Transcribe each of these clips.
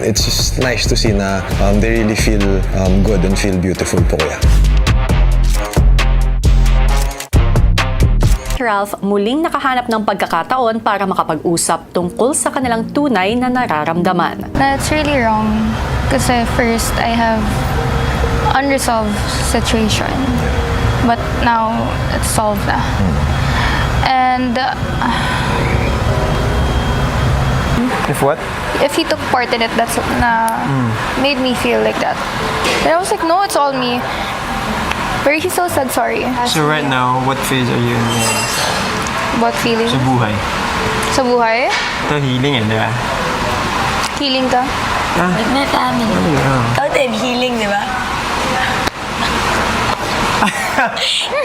It's just nice to see na they really feel good and feel beautiful po kuya. Ralph muling nakahanap ng pagkakataon para makapag-usap tungkol sa kanilang tunay na nararamdaman. That's really wrong. Kasi first, I have unresolved situation. But now, it's solved na. And If what? if he took part in it, that's na made me feel like that. But I was like, no, it's all me. But he still said sorry. So right now, what phase are you in? What feeling? Sa buhay. Sa buhay? Ito healing di ba? Healing ka? Met amin. Ikaw din, healing, di ba?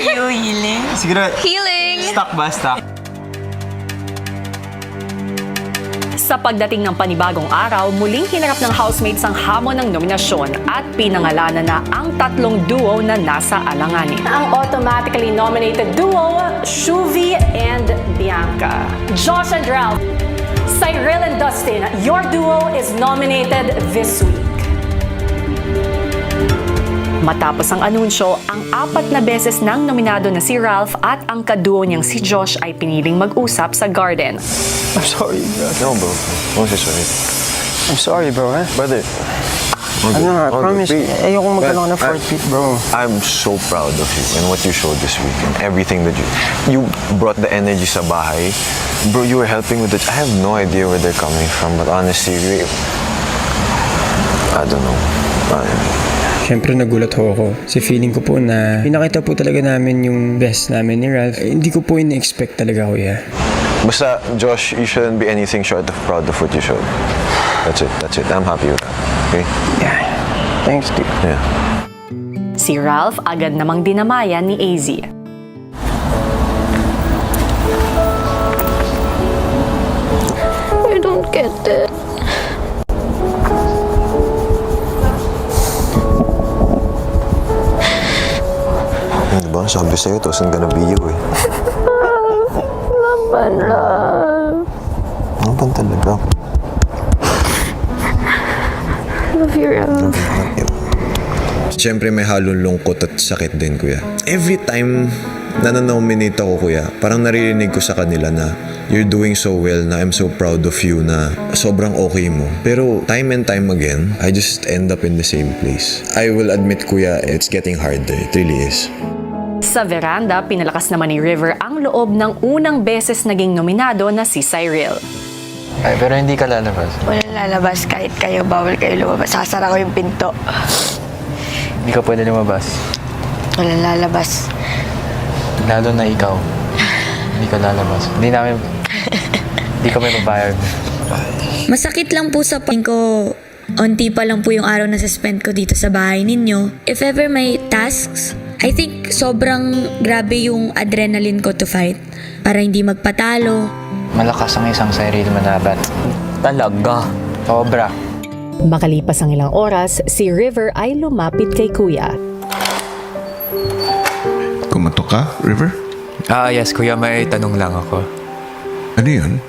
You healing? Siguro, Healing! stuck ba? Stuck. Sa pagdating ng panibagong araw, muling hinarap ng housemates ang hamon ng nominasyon at pinangalanan na ang tatlong duo na nasa alanganin. Ang automatically nominated duo, Shuvi and Bianca. Josh and Ralph, Cyril and Dustin, your duo is nominated this week. Matapos ang anunsyo, ang 4 na beses nang nominado na si Ralph at ang kaduo niyang si Josh ay piniling mag-usap sa garden. I'm sorry, bro. No bro, don't say sorry. I'm sorry, bro. Brother, I promise. Ayokong magkaroon ng forfeit, bro. I'm so proud of you and what you showed this week and everything that you brought the energy sa bahay. Bro, you were helping with it. I have no idea where they're coming from, but honestly, I don't know. Siyempre nagulat ho ako. Kasi feeling ko po na pinakita po talaga namin yung best namin ni Ralph. Hindi ko po in-expect talaga, kuya. Basta, Josh, you shouldn't be anything short of proud of what you showed. That's it. I'm happy with that. Okay? Yeah. Thanks, dude. Yeah. Si Ralph agad namang dinamayan ni AZ. I don't get it. Diba? Sabi sa'yo, it wasn't gonna be you eh. Laban lang. Ano ba talaga? Love you, Ralph. Siyempre may halong lungkot at sakit din, kuya. Every time na na-nominate ako, kuya, parang naririnig ko sa kanila na you're doing so well, na I'm so proud of you, na sobrang okay mo. Pero time and time again, I just end up in the same place. I will admit, kuya, it's getting harder. It really is. Sa veranda, pinalakas naman ni River ang loob ng unang beses naging nominado na si Cyril. Ay, pero hindi ka lalabas. Walang lalabas kahit kayo, bawal kayo lumabas. Sasara ko yung pinto. Hindi ka pwede lumabas. Walang lalabas. Lalo na ikaw. Hindi ka lalabas. Hindi kami mabayad. Masakit lang po sa pain ko. Unti pa lang po yung araw na suspend ko dito sa bahay ninyo. If ever may tasks, I think sobrang grabe yung adrenaline ko to fight. Para hindi magpatalo. Malakas ang isang Cyril manaban. Talaga? Sobra. Makalipas ang ilang oras, si River ay lumapit kay Kuya. Kumatok ka, River? Yes, kuya, may tanong lang ako. Ano yun?